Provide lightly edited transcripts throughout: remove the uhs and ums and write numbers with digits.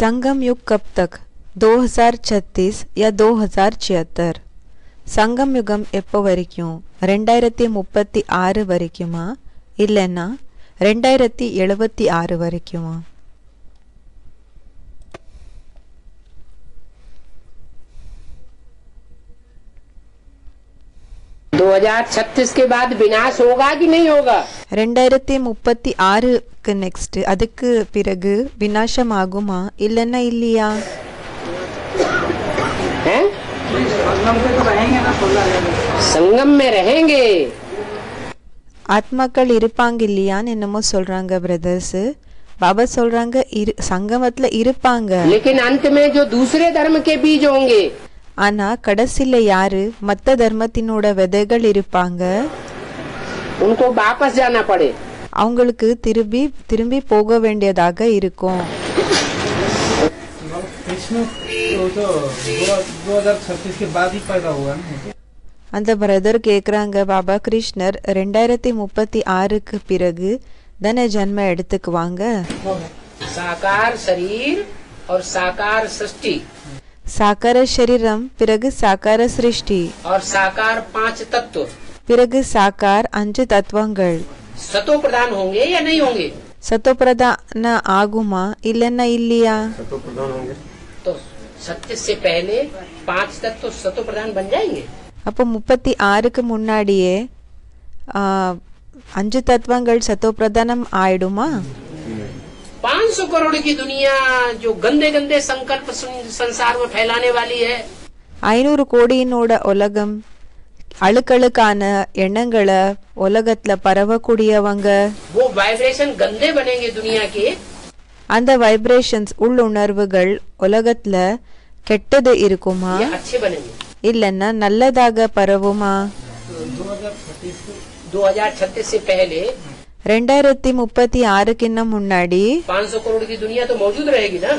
संगम युग कब तक 2036 या 2076? சங்கம் யுகம் எப்போ வரைக்கும்? 2036 வரைக்குமா இல்லைன்னா 2076 வரைக்குமா? 2036 के बाद विनाश होगा कि नहीं होगा? 2036க்கு நெக்ஸ்ட் அதுக்கு பிறகு விநாசம் ஆகுமா இல்லைன்னா இல்லையா? हैं? संगम में रहेंगे. ஆத்மாக்கள் இருப்பாங்க இல்லையான்னு என்னமோ சொல்றாங்க பிரதர்ஸ். பாபா சொல்றாங்க சங்கமத்துல இருப்பாங்க. लेकिन अंत में जो दूसरे धर्म के बीज होंगे, ஆனா கடைசில யாரு மத்த தர்மத்தினோட விதைகள் இருப்பாங்க, उनको वापस जाना पड़े. அவங்களுக்கு திரும்பி போக வேண்டியதாக இருக்கும். அந்த பிரதர் கேக்குறாங்க, பாபா கிருஷ்ணர் 2036க்கு பிறகு தானே ஜன்ம எடுத்துக்குவாங்க. साकार शरीर और साकार सृष्टि சாக்கார சரீரம் பிறகு சாக்கார சிருஷ்டி और साकार 5 तत्व பிறகு சாக்கார் 5 தத்துவங்கள் सतो प्रधान होंगे या नहीं होंगे? சத்தோ பிரதான ஆகுமா இல்லைன்னா இல்லையா? तो सत्य से पहले 5 तत्व सतो प्रधान बन जाएंगे. அப்போ 36க்கு முன்னாடியே 5 தத்துவங்கள் சத்தோ பிரதானம் ஆயிடுமா? 500 करोड़ की दुनिया जो गंदे गंदे संकल्प संसार में फैलाने वाली है, 500 கோடியினோட உலகம் அழுக்கழுக்கான எண்ணங்களை உலகத்துல பரவக்கூடியவங்க, वो वाइब्रेशन गंदे बनेंगे दुनिया के. அந்த வைப்ரேஷன்ஸ் உள்ளுணர்வுகள் உலகத்துல கெட்டது இருக்குமா या अच्छे बनेंगे? இல்லன்னா நல்லதாக பரவுமா? 2036 से पहले 2036க்கு முன்னாடி 500 करोड़ की दुनिया तो मौजूद रहेगी ना,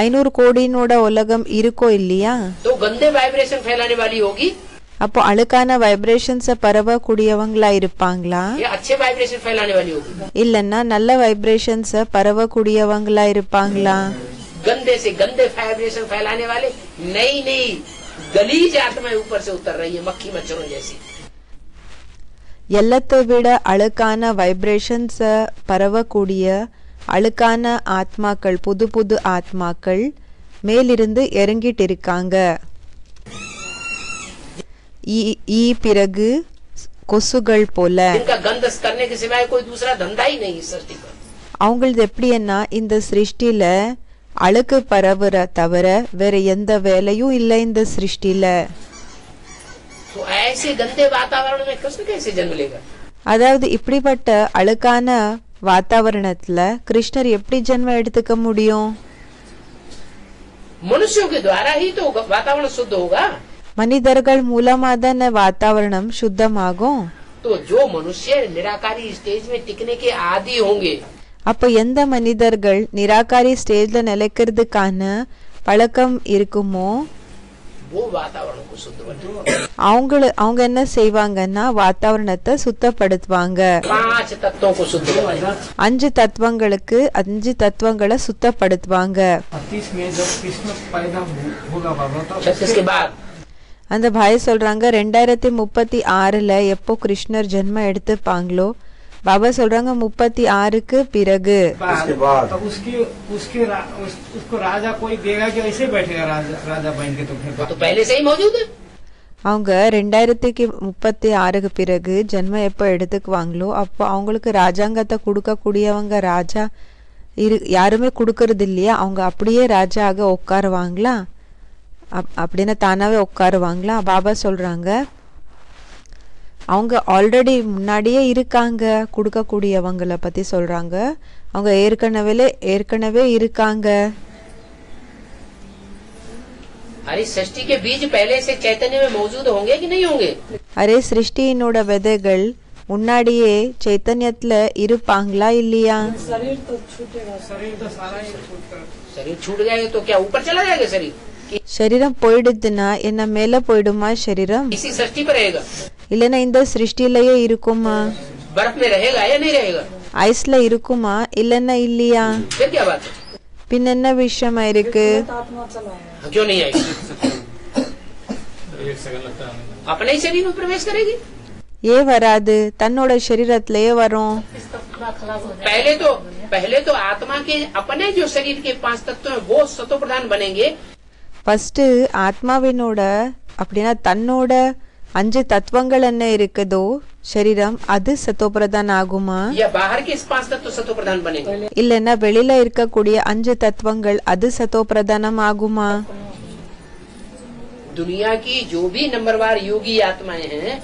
500 கோடியினோட உலகம் இருக்கோ இல்லையா? तो गंदे वाइब्रेशन फैलाने वाली होगी அப்போ அழுக்கான வைப்ரேஷன்ஸ பரவக்கூடியவங்களா இருப்பாங்களா या अच्छे वाइब्रेशन फैलाने वाली होगी? இல்லன்னா நல்ல வைப்ரேஷன்ஸ பரவக்கூடியவங்களா இருப்பாங்களா? गंदे से गंदे वाइब्रेशन फैलाने वाले नई नई गलीज आत्माएं ऊपर से उतर रही है, मक्खी मच्छरों जैसी. எல்லாத்தை விட அழுக்கான வைப்ரேஷன்ஸ பரவக்கூடிய அழுக்கான ஆத்மாக்கள், புது புது ஆத்மாக்கள் மேலிருந்து இறங்கிட்டு இருக்காங்க. பிறகு கொசுகள் போல. इनका गंध करने के सिवाय कोई दूसरा धंधा ही नहीं इस सृष्टि पर. அவங்களது எப்படின்னா இந்த சிருஷ்டில அழுக்கு பரவுற தவிர வேற எந்த வேலையும் இல்லை இந்த சிருஷ்டில. तो ऐसे गंदे वातावरण में कृष्ण कैसे जन्म लेगा? அதாவது இப்படிப்பட்ட அழுக்கான வாतावरणத்துல கிருஷ்ணர் எப்படி ஜென்மம் எடுத்துக்க முடியும்? मनुष्यों के द्वारा ही तो वातावरण शुद्ध होगा. மனிதர்கள் மூலமா தானே வாतावरणம் சுத்தமாகும். तो जो मनुष्य निराकारी स्टेज में टिकने के आदी होंगे, அப்ப எந்த மனிதர்கள் நிராகாரி ஸ்டேஜ்ல நிலைக்கிறதுக்கான பழக்கம் இருக்குமோ वो वातावरण को शुद्ध बनाएंगे. அவங்க என்ன செய்வாங்கன்னா வாतावरणத்தை சுத்தப்படுத்துவாங்க. 5 तत्वों को शुद्ध बनाएंगे. 5 தத்துவங்களுக்கு 5 தத்துவங்களை சுத்தப்படுத்துவாங்க. 36 के बाद அந்த பாய் சொல்றாங்க 2036ல எப்போ கிருஷ்ணர் ஜென்ம எடுத்துப்பாங்களோ, பாபா சொல்றாங்க 36க்கு பிறகு. तो उसको राजा कोई देगा कि ऐसे बैठेगा राजा बन के? तो पहले से ही मौजूद है. அவங்க 2036க்கு பிறகு ஜென்மம் எப்போ எடுத்துக்குவாங்களோ அப்போ அவங்களுக்கு ராஜாங்கத்தை கொடுக்கக்கூடியவங்க ராஜா யாருமே கொடுக்கறது இல்லையா? அவங்க அப்படியே ராஜாக உட்காருவாங்களா? அப்படின்னு தானாவே உட்காருவாங்களா? பாபா சொல்றாங்க அவங்க ஆல்ரெடி முன்னாடியே இருக்காங்க. கொடுக்கக்கூடியவங்கள பத்தி சொல்றாங்க, அவங்க ஏற்கனவே இருக்காங்க. अरे सृष्टि के बीज पहले से चैतन्य में मौजूद होंगे कि नहीं होंगे? அரே சிருஷ்டியினோட விதைகள் முன்னாடியே சைத்தன்யத்துல இருப்பாங்களா இல்லையா? शरीर छूट जाएगा तो क्या ऊपर चला जाएगा शरीर? சரீரம் போயிடுதுன்னா என்ன மேல போயிடுமா சரீரம்? इसी सृष्टि पर रहेगा? இல்லைன்னா இந்த சிருஷ்டிலேயே இருக்குமா? बर्फ में रहेगा या नहीं रहेगा? ஐஸ்ல இருக்குமா இல்லைன்னா இல்லையா? फिर क्या बात है? பின் என்ன விஷயமா இருக்கு? क्यों नहीं आएगी? अपने ही शरीर में प्रवेश करेगी। ஏன் வராது? தன்னோட சரீரத்திலேயே வரும். पहले तो आत्मा के अपने जो शरीर के 5 तत्व हैं वो सतो प्रधान बनेंगे। ஃபர்ஸ்ட் ஆத்மாவினோட அப்படின்னா தன்னோட 5 தத்துவங்கள் என்ன இருக்குதோ சரீரம் அது சத்தோபிரதான் ஆகுமா? या बाहर के 5 तत्व सतो प्रधान बनेंगे। இல்லன்னா வெளியில இருக்கக்கூடிய 5 தத்துவங்கள் அது சத்தோபிரதானம் ஆகுமா? दुनिया की जो भी नंबरवार योगी आत्माएं हैं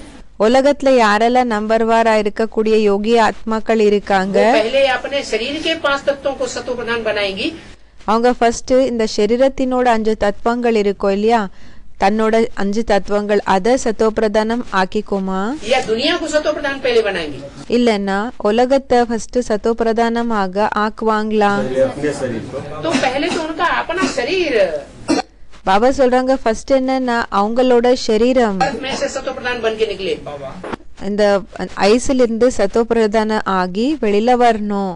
உலகத்துல யாரெல்லாம் நம்பர்வாரா இருக்கக்கூடிய யோகி ஆத்மாக்கள் இருக்காங்க पहले अपने शरीर के 5 तत्वों को सतो प्रधान बनाएंगी। அவங்க ஃபர்ஸ்ட் இந்த சரீரத்தினோட 5 தத்துவங்கள் இருக்கும் இல்லையா, தன்னோட 5 தத்துவங்கள் அத சத்தோபிரதானம் ஆக்கிக்குமா? या दुनिया को सतो प्रधान पहले बनाएंगी। இல்லன்னா உலகத்தை ஃபர்ஸ்ட் சத்தோபிரதானம் ஆக ஆக்குவாங்களா? तो पहले तो उनका अपना शरीर பாபா சொல்றாங்க ஃபர்ஸ்ட் என்னன்னா அவங்களோட சரீரம் में से सतो प्रधान बन के निकले। இந்த ஐஸ்ல இருந்து சத்தோபிரதான ஆகி வெளியில வரணும்.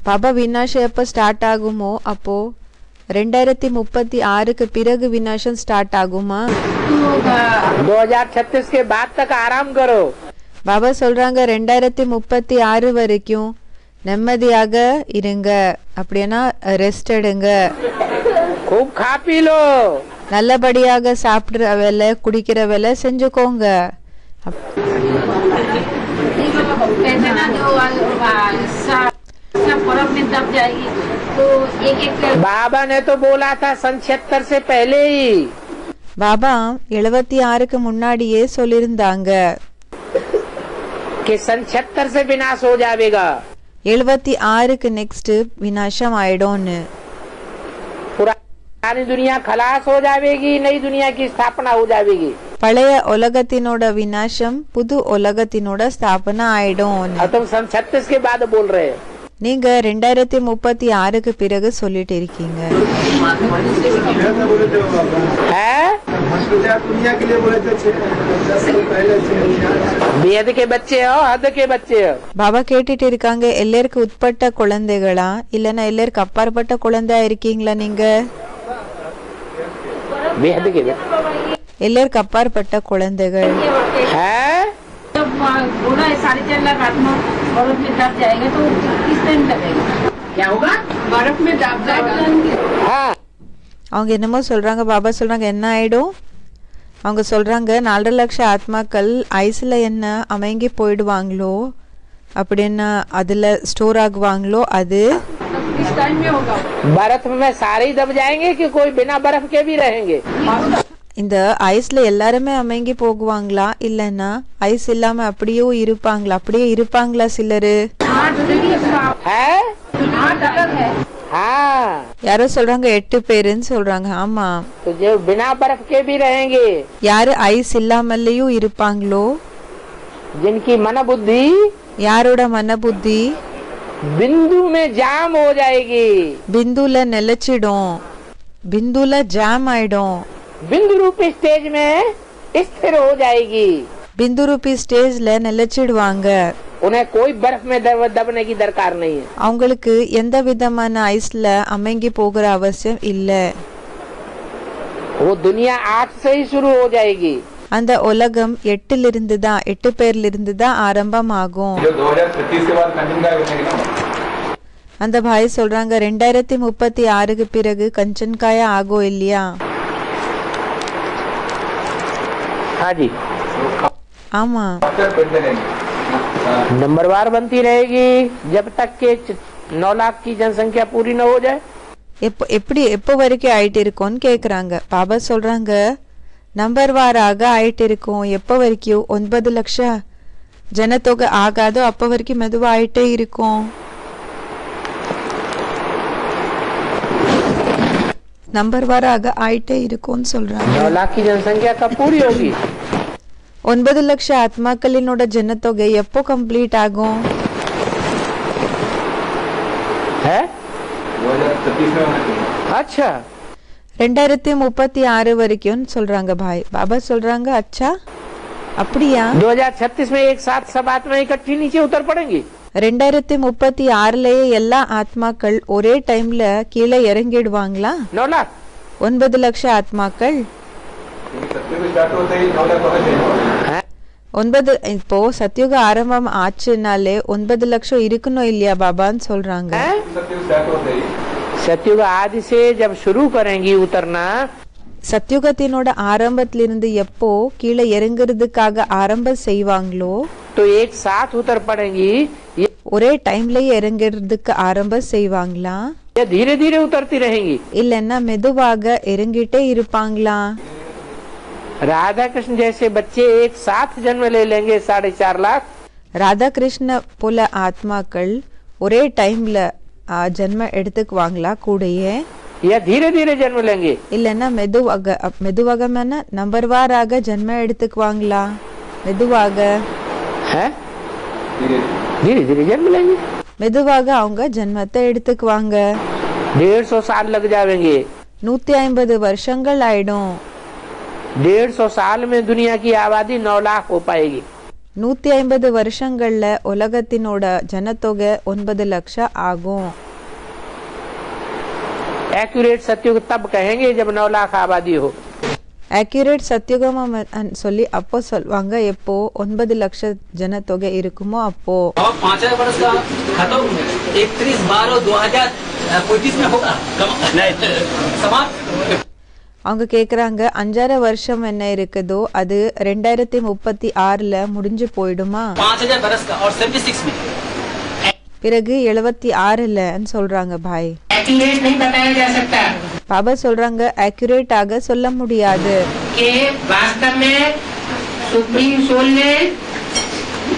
பாபா விநாசம் எப்ப ஸ்டார்ட் ஆகுமோ அப்போ 2036க்கு பிறகு விநாசம் ஸ்டார்ட் ஆகுமா? 2036 के बाद तक आराम करो। பாபா சொல்றாங்க 2036 வரைக்கும் நிம்மதியாக இருங்க, அப்படின்னா ரெஸ்ட் எடுங்க, खूब खा पी लो, நல்லபடியாக சாப்பிடுற வேலை குடிக்கிற வேலை செஞ்சுக்கோங்க. बाबा ने तो बोला था सन 76 से पहले ही। பாபா 76க்கு முன்னாடியே சொல்லிருந்தாங்க कि सन 76 से विनाश हो जाएगा। 76க்கு நெக்ஸ்ட் விநாசம் ஆயிடும்னு. पुरानी दुनिया खलास हो जाएगी, नई दुनिया की स्थापना हो जाएगी। பழைய உலகத்தினோட விநாசம் புது உலகத்தினோட ஸ்தாபனா ஆயிடும். और तुम सन 36 के बाद बोल रहे हो। நீங்க 2036க்கு பிறகு சொல்லிட்டு இருக்கீங்க. बेहद के बच्चे हो, हद के बच्चे हो। பாபா கேட்டுட்டு இருக்காங்க எல்லாருக்கும் உட்பட்ட குழந்தைகளா இல்லனா எல்லாருக்கும் அப்பாற்பட்ட குழந்தையா இருக்கீங்களா? நீங்க बेहद के எல்லாருக்கும் அப்பாற்பட்ட குழந்தைகள். बोला 4.5 लाख आत्मा बर्फ में दब जाएगा तो किस टाइम लगेगा? क्या होगा? बर्फ में दब जाएगा। அவங்க என்னமோ சொல்றாங்க. பாபா சொல்றாங்க என்ன ஆயிடும்? அவங்க சொல்றாங்க 4.5 லட்சம் ஆத்மாக்கள் ஐஸ்ல என்ன அமைங்கி போயிடுவாங்களோ அப்படின்னா அதுல ஸ்டோர் ஆகுவாங்களோ அது किस टाइम में होगा? बर्फ में सारे ही दब जाएंगे कि कोई बिना बर्फ के भी रहेंगे? இந்த ஐஸ்ல எல்லாருமே அமைங்கி போகுவாங்களா இல்லன்னா ஐஸ் இல்லாம அப்படியே இருப்பாங்களா சிலரு? யாரோ சொல்றாங்க 8 பேருன்னு சொல்றாங்க. ஆமா, तो जो बिना बर्फ के भी रहेंगे, யாரு ஐஸ் இல்லாமலேயும் இருப்பாங்களோ, जिनकी मन बुद्धि யாரோட மன புத்தி बिंदु में जाम हो जाएगी, பிந்துல நிலைச்சிடும், பிந்துல ஜாம் ஆயிடும், बिंदु रूपी स्टेज में स्थिर हो जाएगी, பிந்து ரூபி ஸ்டேஜ்ல நிலைச்சிடுவாங்க. उन्हें कोई बर्फ में दबने की दरकार नहीं है। அவங்களுக்கு எந்த விதமான ஐஸ்ல அமைங்கி போகிற அவசியம் இல்ல. वो दुनिया 8 से ही शुरू हो जाएगी। அந்த உலகம் 8 பேர்ல இருந்து தான் ஆரம்பமாகும். அந்த பாய் சொல்றாங்க 2036க்கு பிறகு கஞ்சன்காயா ஆகும் இல்லையா? हाँ जी, ஆமா, नंबरवार बनती रहेगी जब तक के 9 लाख की जनसंख्या पूरी न हो जाए। எப்போ வரைக்கும் ஆயிட்டு இருக்கும்னு கேக்குறாங்க. பாபா சொல்றாங்க நம்பர் வாராக ஆயிட்டு இருக்கும். எப்போ வரைக்கும் 9 லட்சம் ஜனத்தொகை ஆகாதோ அப்ப வரைக்கும் மெதுவா ஆயிட்டே இருக்கும். நம்பர் வாராக ஆயிட்டே இருக்கும்னு சொல்றாங்க. 9 लाख की जनसंख्या कब पूरी होगी? 9 லட்சம் ஆத்மாக்களினோட ஜனத்தொகை எப்போ கம்ப்ளீட் ஆகும்? है? अच्छा, 2036 வரைக்கும் சொல்றாங்க பாய். பாபா சொல்றாங்க அச்சா அப்படியா? 2036 में एक साथ सब आत्माएं इकट्ठी नीचे उतर पड़ेंगी। 2036லயே எல்லா ஆத்மாக்கள் ஒரே டைம்ல கீழே இறங்கிடுவாங்களா? 9 लाख 9 லட்சம் ஆத்மாக்கள். 9 இப்போ சத்யுக ஆரம்பம் ஆச்சுனாலே 9 லட்சம் இருக்கணும் இல்லையா பாபான்னு சொல்றாங்க. सतयुग आदि से जब शुरू करेंगी उतरना, சத்யுகத்தினோட ஆரம்பத்திலிருந்து எப்போ கீழே இறங்குறதுக்காக ஆரம்பம் செய்வாங்களோ तो एक साथ उतर पड़ेंगी ஒரே டைம்லயே இறங்குறதுக்கு ஆரம்பம் செய்வாங்களா? या धीरे धीरे उतरती रहेंगी? இல்லன்னா மெதுவாக இறங்கிட்டே இருப்பாங்களா? राधा कृष्ण जैसे बच्चे एक साथ जन्म ले लेंगे 4.5 लाख, ராதா கிருஷ்ண போல ஆத்மாக்கள் ஒரே டைம்ல ஜென்ம எடுத்துக்குவாங்களா கூடயே? या धीरे धीरे जन्म लेंगे? இல்லன்னா மெதுவாக நம்பர் வாராக ஜென்ம எடுத்துக்குவாங்களா? மெதுவாக है धीरे धीरे जन्म लेंगे. மெதுவாக அவங்க ஜென்மத்தை எடுத்துக்குவாங்க. 150 साल लग जाएंगे. 150 வருஷங்கள் ஆயிடும். 150 साल में दुनिया की आबादी 9 लाख हो पाएगी. 150 வருஷங்கள்ல உலகத்தினோட ஜனத்தொகை 9 லட்சம் ஆகும். एक्यूरेट सत्युग तब कहेंगे जब 9 लाख आबादी हो. அக்யூரேட் சத்யுகமம் சொல்லி அப்போ சொல்வாங்க எப்போ 9 லட்சம் ஜனத்தொகை இருக்குமோ அப்போ. और 5 वर्ष का खत्म 31/12/2025 में होगा समाप्त. அவங்க கேக்குறாங்க 5 வருஷம் என்ன இருக்குதோ அது 2036ல முடிஞ்சு போயிடுமா? 5000 वर्ष का और 76 में பிறகு 76ன்னு சொல்றாங்க பாய். एक्यूरेट नहीं बताया जा सकता பாபா சொல்றாங்க அக்யூரேட் ஆக சொல்ல முடியாது. कि वास्तव में सुप्रीम सोल ने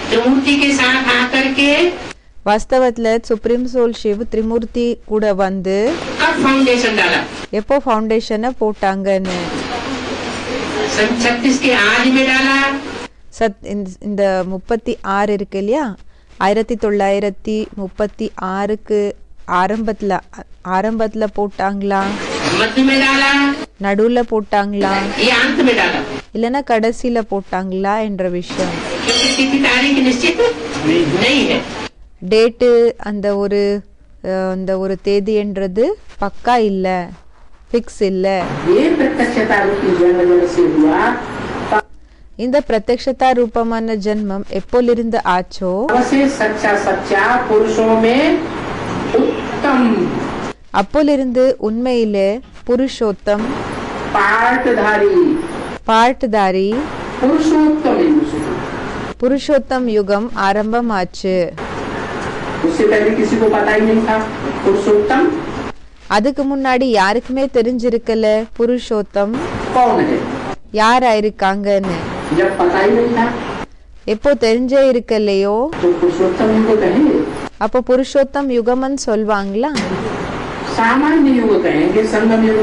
त्रिमूर्ति के साथ आकर के வாஸ்தவத்துல சுப்ரீம் சோல் சிவ் திரிமூர்த்தி கூட வந்து कब फाउंडेशन डाला? எப்போ ஃபவுண்டேஷனை போட்டாங்கன்னு. सन 36 के आज में डाला. இந்த 36 இருக்கு இல்லையா 1936க்கு ஆரம்பத்துல போட்டாங்களா? मध्य में डाला நடுவுல போட்டாங்களா? या अंत में डाला? இல்லனா கடைசில போட்டாங்களா என்ற விஷயம். किसी तारीख निश्चित नहीं है. டேட்டு அந்த ஒரு தேதி என்றது பக்கா இல்ல, ஃபிக்ஸ் இல்ல. ये प्रत्यक्षता रूपी जन्म से हुआ இந்த பிரத்யக்ஷதா ரூபமான ஜென்மம் எப்போலிருந்து ஆச்சோ से सच्चा सच्चा पुरुषों में उत्तम அப்போலிருந்து உண்மையிலே புருஷோத்தம் पाठधारी பாட்டுதாரி पुरुषोत्तम புருஷோத்தம் யுகம் ஆரம்பமாச்சு. उससे पहले किसी को पता ही नहीं था पुरुषोत्तम அதுக்கு முன்னாடி யாருக்குமே தெரிஞ்சிருக்கல புருஷோத்தம் कौन है. யாரா இருக்காங்கன்னு. जब पता ही नहीं था எப்போ தெரிஞ்சே இருக்கலையோ तो पुरुषोत्तम युग कहेंगे. அப்போ புருஷோத்தம் யுகம்னு சொல்வாங்களா? सामान्य युग कहेंगे, संगम युग.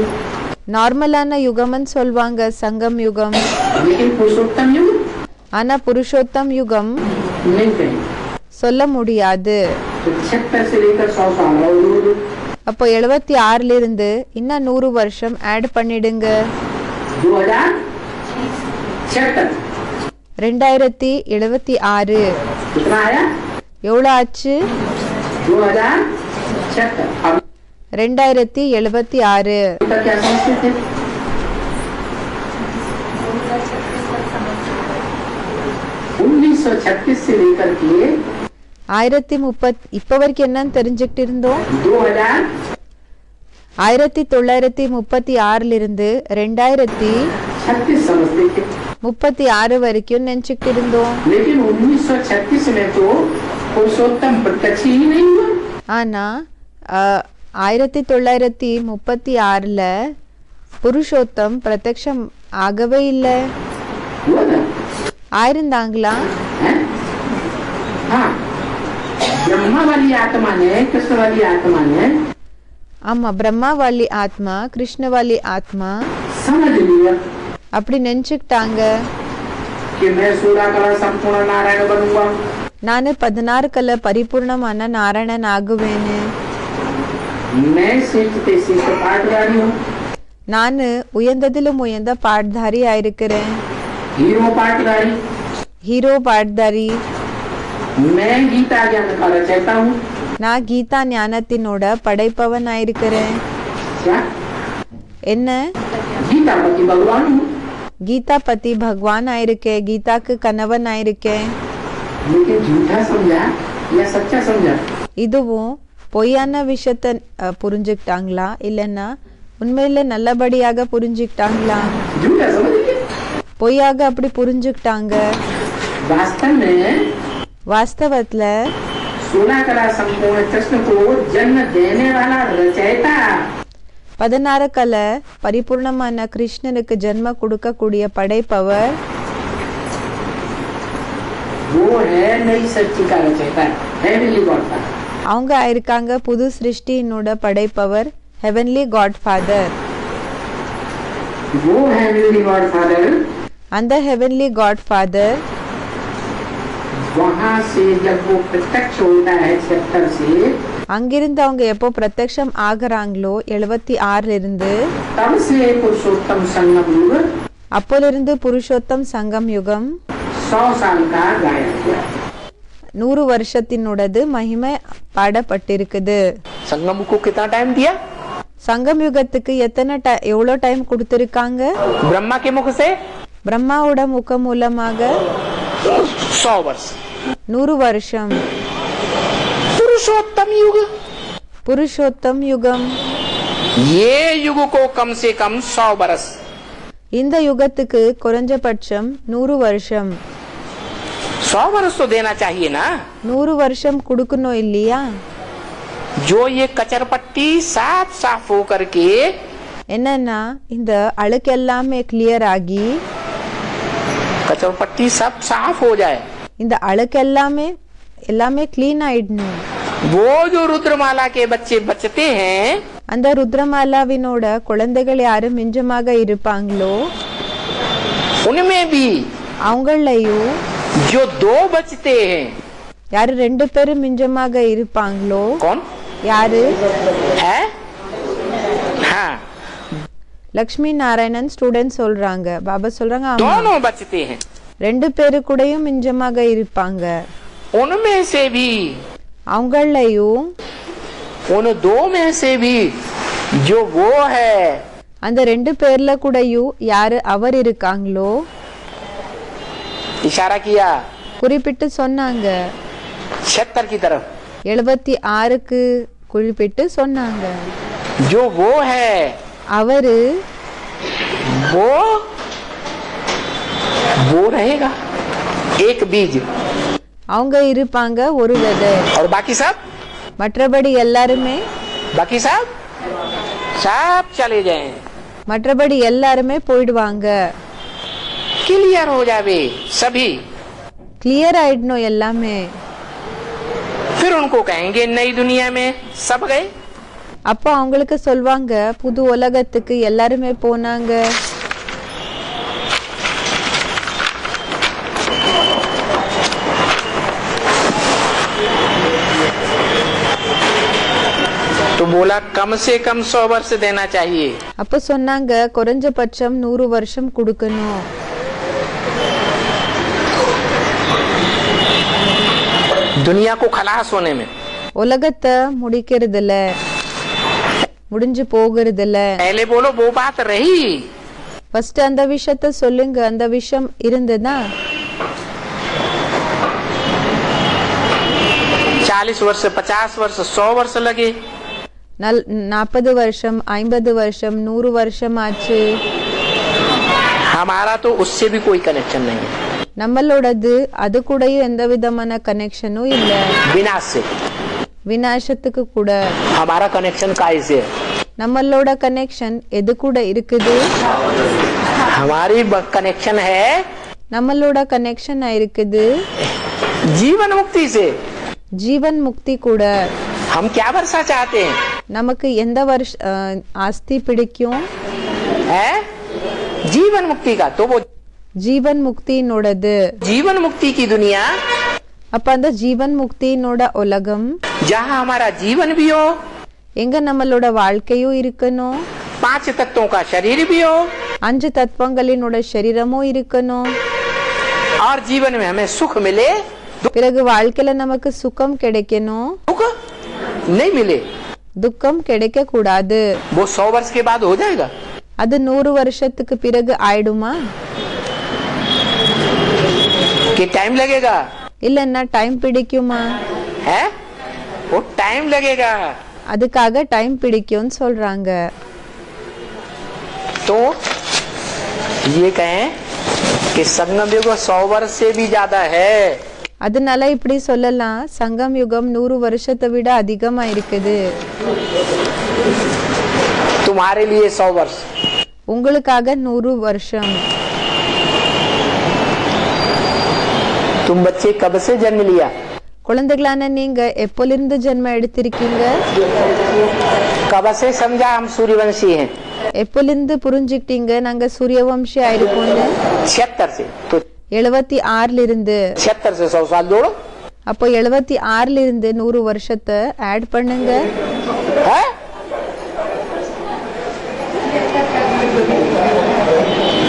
நார்மலான யுகம்னு சொல்வாங்க சங்கம் யுகம். लेकिन पुरुषोत्तम युग ஆனா புருஷோத்தம் யுகம் नहीं कहेंगे. சொல்ல முடியாது. तो 76 से लेकर 100 साल और அப்போ 76ல இருந்து இன்னும் 100 வருஷம் ஆட் பண்ணிடுங்க. 2076 2076 कितना आया? எவ்வளோ ஆச்சு? 2076. अब 2076. क्या समझते थे? 1936 से लेकर के 1030 இப்ப வரைக்கும் என்னன்னு தெரிஞ்சுக்கிட்டு இருந்தோம். 2036 இருந்து 2036 समझते थे. வரைக்கும் நினைச்சுக்கிட்டு இருந்தோம். लेकिन 1936 में तो पुरुषोत्तम प्रत्यक्ष ही नहीं हुआ. ஆனா 1936ல புருஷோத்தம் பிரத்யக்ஷம் ஆகவே இல்லை. हुआ ना? ஆயிருந்தாங்களா? हैं? हाँ, ब्रह्मा वाली आत्मा ने, कृष्ण वाली आत्मा ने ஆமா பிரம்மாவாலி ஆத்மா கிருஷ்ணவாலி ஆத்மா समझ लिया அப்படி நினைச்சுக்கிட்டாங்க. कि मैं 16 कला संपूर्ण नारायण बनूंगा. நானு 16 கல பரிபூர்ணமான நாராயணன் ஆகுவேன்னு. मैं श्रेष्ठ से श्रेष्ठ पाठधारी हूँ. நானு உயர்ந்ததிலும் உயர்ந்த பாட்தாரி ஆயிருக்கிறேன். हीरो पाठधारी. ஹீரோ பாட்தாரி. मैं गीता ज्ञान का रचयिता हूँ। நான் கீதா ஞானத்தினோட படைப்பவன் ஆயிருக்கிறேன். क्या? என்ன? गीता पति भगवान हूँ। கீதா பத்தி பகவான் ஆயிருக்கேன், கீதாக்கு கணவன் ஆயிருக்கேன். लेकिन झूठा समझा या सच्चा समझा? இதுவும் பொய்யான விஷயத்த புரிஞ்சுக்கிட்டாங்களா இல்லைன்னா உண்மையில நல்லபடியாக புரிஞ்சுக்கிட்டாங்களா? झूठा समझ गए। பொய்யாக அப்படி புரிஞ்சுக்கிட்டாங்க. वास्तव में வாஸ்தவத்துல 16 कला संपूर्ण कृष्ण को जन्म देने वाला रचयिता 16 கலை பரிபூர்ணமான கிருஷ்ணனுக்கு ஜென்ம கொடுக்கக்கூடிய படைப்பவர் वो है नई सृष्टि का रचयिता, हेवनली गॉड फादर। அவங்க ஆயிருக்காங்க புது சிருஷ்டியினோட படைப்பவர், ஹெவன்லி காட் ஃபாதர். वो हेवनली गॉड फादर அந்த ஹெவன்லி காட் ஃபாதர் वहाँ से जब वो प्रत्यक्ष होता है 76 से, அங்கிருந்து அவங்க எப்போ பிரத்யக்ஷம் ஆகுறாங்களோ 76 இருந்து तब से पुरुषोत्तम संगम युग அப்போலிருந்து புருஷோத்தம் சங்கம் யுகம் 100 साल का गाया हुआ। 100 வருஷத்தினோடது மகிமை பாடப்பட்டிருக்குது. संगम को कितना टाइम दिया? சங்கம் யுகத்துக்கு எவ்வளோ டைம் கொடுத்திருக்காங்க? ब्रह्मा के मुख से பிரம்மாவோட முகம் மூலமாக 100 वर्ष। 100 வருஷம். पुरुषोत्तम युग, புருஷோத்தம் யுகம். ये युग को कम से कम 100 वर्ष। இந்த யுகத்துக்கு குறைஞ்சபட்சம் 100 வருஷம். 100 वर्ष तो देना चाहिए ना। 100 வருஷம் கொடுக்கணும் இல்லையா? जो ये कचरपट्टी साफ साफ हो करके என்னன்னா இந்த அழுக்கு எல்லாமே கிளியர் ஆகி कचरपट्टी सब साफ हो जाए, இந்த அழுக்கு எல்லாமே கிளீன் ஆயிடணும். वो जो रुद्रमाला के बच्चे बचते हैं, அந்த ருத்ரமாலாவினோட குழந்தைகள் யாரு மிஞ்சமாக இருப்பாங்களோ उनमें भी அவங்களையும் जो 2 बचते हैं, யாரு 2 பேரும் மிஞ்சமாக இருப்பாங்களோ कौन யாரு? है? हाँ, லக்ஷ்மி நாராயணன் ஸ்டூடெண்ட் சொல்றாங்க. பாபா சொல்றாங்க ஆமா, दोनों बचते हैं। 2 பேரு கூடயும் மிஞ்சமாக இருப்பாங்க. उनमें से भी, அவங்களையும் उन 2 में से भी जो वो है, அந்த 2 பேர்ல கூடயும் யாரு அவர் இருக்காங்களோ इशारा किया குறிப்பிட்டு சொன்னாங்க. 76 की तरफ, 76க்கு குறிப்பிட்டு சொன்னாங்க. जो वो है அவரு वो रहेगा एक बीज, அவங்க இருப்பாங்க ஒரு விதை. और बाकी सब மற்றபடி எல்லாருமே चले जाएं। மற்றபடி எல்லாருமே போயிடுவாங்க. क्लियर हो जावे सभी। கிளியர் ஆயிடணும் எல்லாமே. फिर उनको कहेंगे नई दुनिया में सब गए। அப்போ அவங்களுக்கு சொல்வாங்க புது உலகத்துக்கு எல்லாருமே போனாங்க. तो बोला कम से कम 100 वर्ष देना चाहिए। அப்போ சொன்னாங்க குறைஞ்சபட்சம் 100 வருஷம் கொடுக்கணும். दुनिया को खलास होने में உலகத்தை முடிக்கிறதுல முடிஞ்சு போகிறதுல पहले बोलो वो बात रही। ஃபர்ஸ்ட் அந்த விஷயத்த சொல்லுங்க. அந்த விஷயம் இருந்ததா? 40 वर्ष 50 वर्ष 100 वर्ष लगे, 40 வருஷம் 50 வருஷம் 100 வருஷம் ஆச்சு. हमारा तो उससे भी कोई कनेक्शन नहीं है। நம்மளோடது அது கூடயும் எந்த விதமான கனெக்ஷனும் இல்ல. विनाश से விநாசத்துக்கு கூட हमारा कनेक्शन काय से है? நம்மளோட கனெக்ஷன் எது கூட இருக்குது? हमारी कनेक्शन है நம்மளோட கனெக்ஷன் இருக்குது जीवन मुक्ति से। ஜீவன் முக்தி கூட. हम क्या वर्षा चाहते हैं? நமக்கு எந்த ஆஸ்தி பிடிக்கும்? है जीवन मुक्ति का। तो वो ஜீவன் முக்தியினோடது. जीवन मुक्ति की दुनिया, அப்ப அந்த ஜீவன் முக்தியினோட உலகம் जहाँ हमारा जीवन भी हो, எங்க நம்மளோட வாழ்க்கையும் இருக்கணும், 5 तत्वों का शरीर भी हो, 5 தத்துவங்களினோட சரீரமும் இருக்கணும், और जीवन में हमें सुख मिले, பிறகு வாழ்க்கையில நமக்கு சுகம் கிடைக்கணும், दुख नहीं मिले, துக்கம் கிடைக்க கூடாது. वो 100 वर्ष के बाद हो जाएगा? அது 100 வருஷத்துக்கு பிறகு ஆயிடுமா? कि टाइम लगेगा? இல்லன்னா டைம் பிடிக்குமா? है वो टाइम लगेगा. அதுக்காக டைம் பிடிக்கும்னு சொல்றாங்க. तो ये कहें कि संगम युग 100 वर्ष से भी ज्यादा है. அதனால இப்படி சொல்லலாம், சங்கம் யுகம் 100 வருஷத்தை விட அதிகமா இருக்குது. तुम्हारे लिए 100 वर्ष. உங்களுக்காக 100 வருஷம். तुम बच्चे कब से जन्म लिया? குழந்தைகளான நீங்க எப்போலிருந்து ஜென்மம் எடுத்திருக்கீங்க? कब से समझा हम सूर्यवंशी हैं? எப்போலிருந்து புரிஞ்சுக்கிட்டீங்க நாங்க சூரியவம்சி ஆயிருக்கோம்னு? 76 से. तो 76 இருந்து. 76 से 100 साल जोड़ो. அப்போ 76 இருந்து 100 வருஷத்தை ஆட் பண்ணுங்க. है?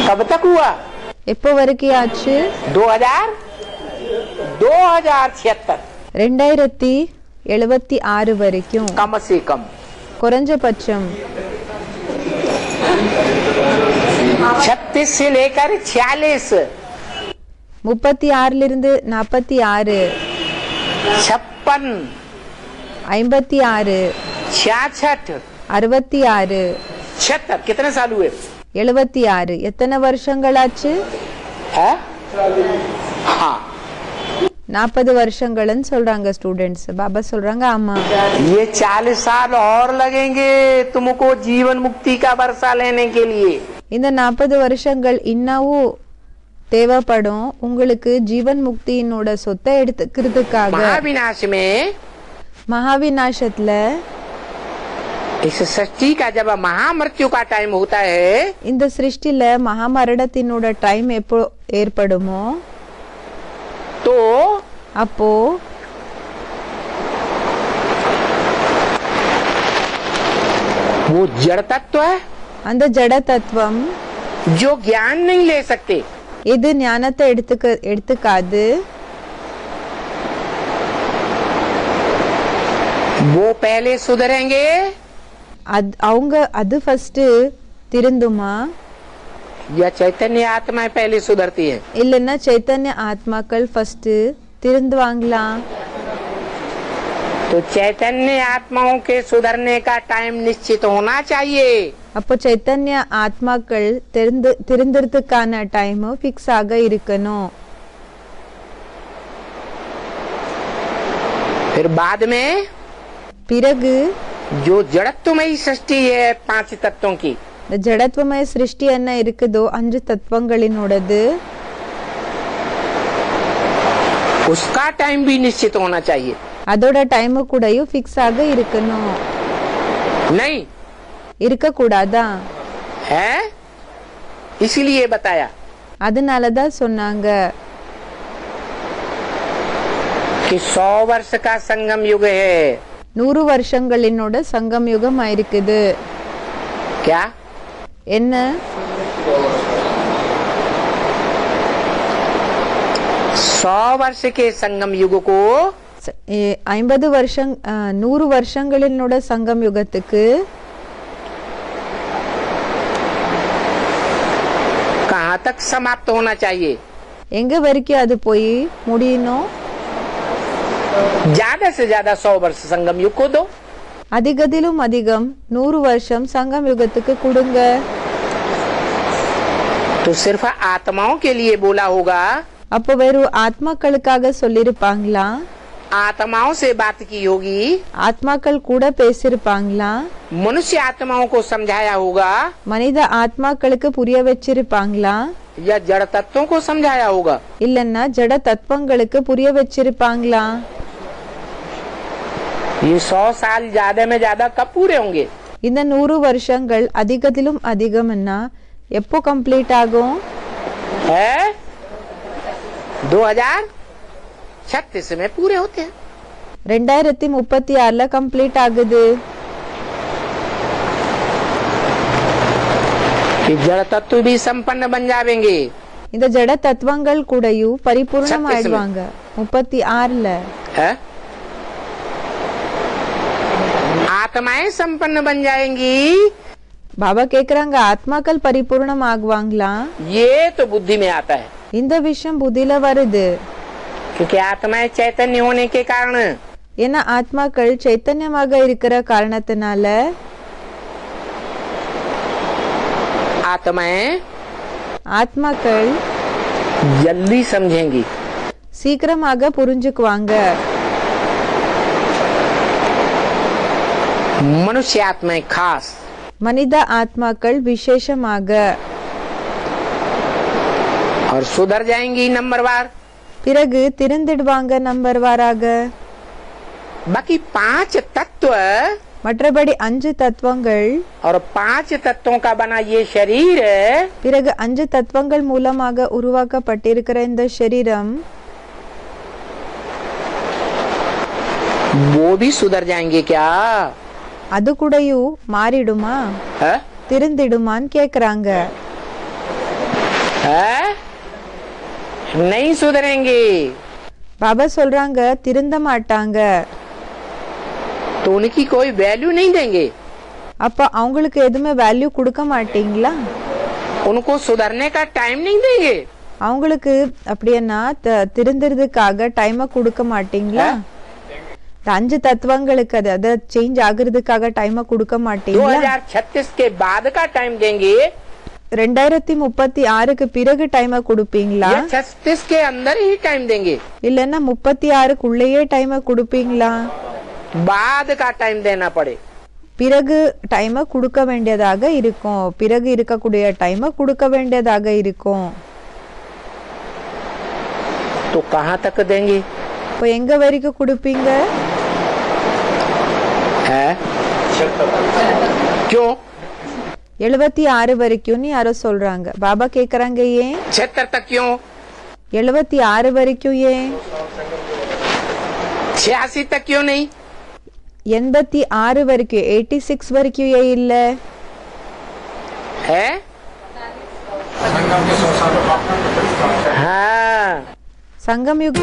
कब तक हुआ? எப்போ வரைக்கும் ஆச்சு? 2076. 2076 வரைக்கும். कम से कम. குறைஞ்சபட்சம் 36 से लेकर 46. 36 இருந்து 46, 56, 56, 66, 66, 76. कितने साल हुए? 76. எத்தனை வருஷங்களாச்சு? है? हाँ. 40 வருஷங்கள்னு சொல்றாங்க ஸ்டூடெண்ட்ஸ். பாபா சொல்றாங்க ஆமா. ये 40 साल और लगेंगे तुमको जीवन मुक्ति का वर्षा लेने के लिए. இந்த 40 வருஷங்கள் இன்னமும் தேவைப்படும் உங்களுக்கு ஜீவன் முக்தியினோட சொத்தை எடுத்துக்கிறதுக்காக. महाविनाश में, மகாவிநாசத்துல इस सृष्टि का जब महामृत्यु का टाइम होता है, இந்த சிருஷ்டில மகாமரணத்தினோட டைம் எப்போ ஏற்படுமோ तो அப்போ वो जड़ तत्व है அந்த ஜட தத்துவம் जो ज्ञान नहीं ले सकते. எது ஞானத்தை எடுத்துக்காது, वो पहले सुधरेंगे அவங்க அது ஃபர்ஸ்ட் திருந்துமா? या चैतन्य आत्माएं पहले सुधरती है? இல்லன்னா சைத்தன்ய ஆத்மாக்கள் ஃபர்ஸ்ட் திருந்துவாங்களா? तो चैतन्य आत्माओं के सुधरने का टाइम निश्चित होना चाहिए. அப்போ சைத்தன்ய ஆத்மாக்கள் திருந்துறதுக்கான டைம் ஃபிக்ஸ் ஆக இருக்கணும். फिर बाद में பிறகு जो जड़त्वमयी सृष्टि है 5 तत्वों की, இந்த ஜடத்துவமய சிருஷ்டி என்ன இருக்குதோ 5 தத்துவங்களினோடது, उसका टाइम भी निश्चित होना चाहिए. அதோட டைம் கூடயும் ஃபிக்ஸ் ஆக இருக்கணும். नहीं இருக்க கூடாதா? है? इसलिए बताया அதனாலதான் சொன்னாங்க कि 100 वर्ष का संगम युग है. 100 வருஷங்களினோட சங்கம் யுகம் ஆயிருக்குது. क्या? என்ன? 100 वर्ष के संगम युग को 50 வருஷம் 100 வருஷங்களினோட சங்கம் யுகத்துக்கு कहाँ तक समाप्त होना चाहिए? எங்க வரைக்கும் அது போய் முடியணும்? ज्यादा से ज्यादा 100 वर्ष संगम युग को दो. அதிகத்திலும் அதிகம் 100 வருஷம் சங்கம் யுகத்துக்கு கொடுங்க. तो सिर्फ आत्माओं के लिए बोला होगा, அப்போ வெறும் ஆத்மாக்களுக்காக சொல்லிருப்பாங்களா? आत्माओं से बात की होगी, ஆத்மாக்கள் கூட பேசிருப்பாங்களா? मनुष्य आत्माओं को समझाया होगा, மனித ஆத்மாக்களுக்கு புரிய வச்சிருப்பாங்களா? या जड़ तत्वों को समझाया होगा? இல்லன்னா ஜட தத்துவங்களுக்கு புரிய வச்சிருப்பாங்களா? ये 100 साल ज्यादा में ज्यादा कब पूरे होंगे? இந்த 100 வருஷங்கள் அதிகத்திலும் அதிகம்னா எப்போ கம்ப்ளீட் ஆகும்? है 2036 में पूरे होते हैं. 2036ல கம்ப்ளீட் ஆகுது. कि जड़ तत्व भी संपन्न बन जाएंगे. இந்த ஜட தத்துவங்கள் கூடயும் பரிபூர்ணம் 36 ஆயிடுவாங்க. 36ல है? आत्माएं संपन्न बन जाएंगी, பாபா கேக்குறாங்க ஆத்மாக்கள் பரிபூர்ணம் ஆகுவாங்களா? ये तो बुद्धि में आता है, இந்த விஷயம் புத்தியில வருது. क्योंकि आत्माएं चैतन्य होने के कारण ஏன்னா ஆத்மாக்கள் சைத்தன்யமாக இருக்கிற காரணத்தினால आत्माएं ஆத்மாக்கள் जल्दी समझेंगी। சீக்கிரமாக புரிஞ்சுக்குவாங்க. मनुष्य आत्माएं खास, மனித ஆத்மாக்கள் விசேஷமாக और सुधर जाएंगी नंबरवार। பிறகு திருந்திடுவாங்க நம்பர்வாராக. बाकी 5 तत्व மற்றபடி 5 தத்துவங்கள் और 5 तत्वों का बना ये शरीर, பிறகு 5 தத்துவங்கள் மூலமாக உருவாக்கப்பட்டிருக்கிற இந்த சரீரம் वो भी सुधर जाएंगे क्या? அது கூடயும் மாறிடுமா, है? திருந்திடுமான்னு கேக்குறாங்க. है? नहीं सुधरेंगे பாபா சொல்றாங்க திருந்த மாட்டாங்க. तो उनकी कोई वैल्यू नहीं देंगे, அப்ப அவங்களுக்கு எதுவுமே வேல்யூ கொடுக்க மாட்டீங்களா? उनको सुधरने का टाइम नहीं देंगे। அவங்களுக்கு அப்படின்னா திருந்துறதுக்காக டைமை கொடுக்க மாட்டீங்களா? இந்த 5 தத்துவங்களுக்கு அது சேஞ்ச் ஆகுறதுக்காக டைமை கொடுக்க மாட்டீங்களா? 2036 के बाद का टाइम देंगे 2036க்கு பிறகு டைமை கொடுப்பீங்களா? या 36 के अंदर ही टाइम देंगे? இல்லன்னா 36க்குள்ளேயே டைமை கொடுப்பீங்களா? बाद का टाइम देना पड़े। பிறகு டைமை கொடுக்க வேண்டியதாக இருக்கும். பிறகு இருக்கக்கூடிய டைமை கொடுக்க வேண்டியதாக இருக்கும். तो कहाँ तक देंगे? இப்போ எங்க வரைக்கும் கொடுப்பீங்க? है? क्यों? 76 வரைக்கும்னு யாரோ சொல்றாங்க. பாபா கேக்குறாங்க ஏன் 76 तक क्यों? 76 வரைக்கும் ஏன்? 86 तक क्यों नहीं? 86 வரைக்கும் 86 वரைக்கும் ஏன் இல்ல? है? हाँ சங்கம் யுக்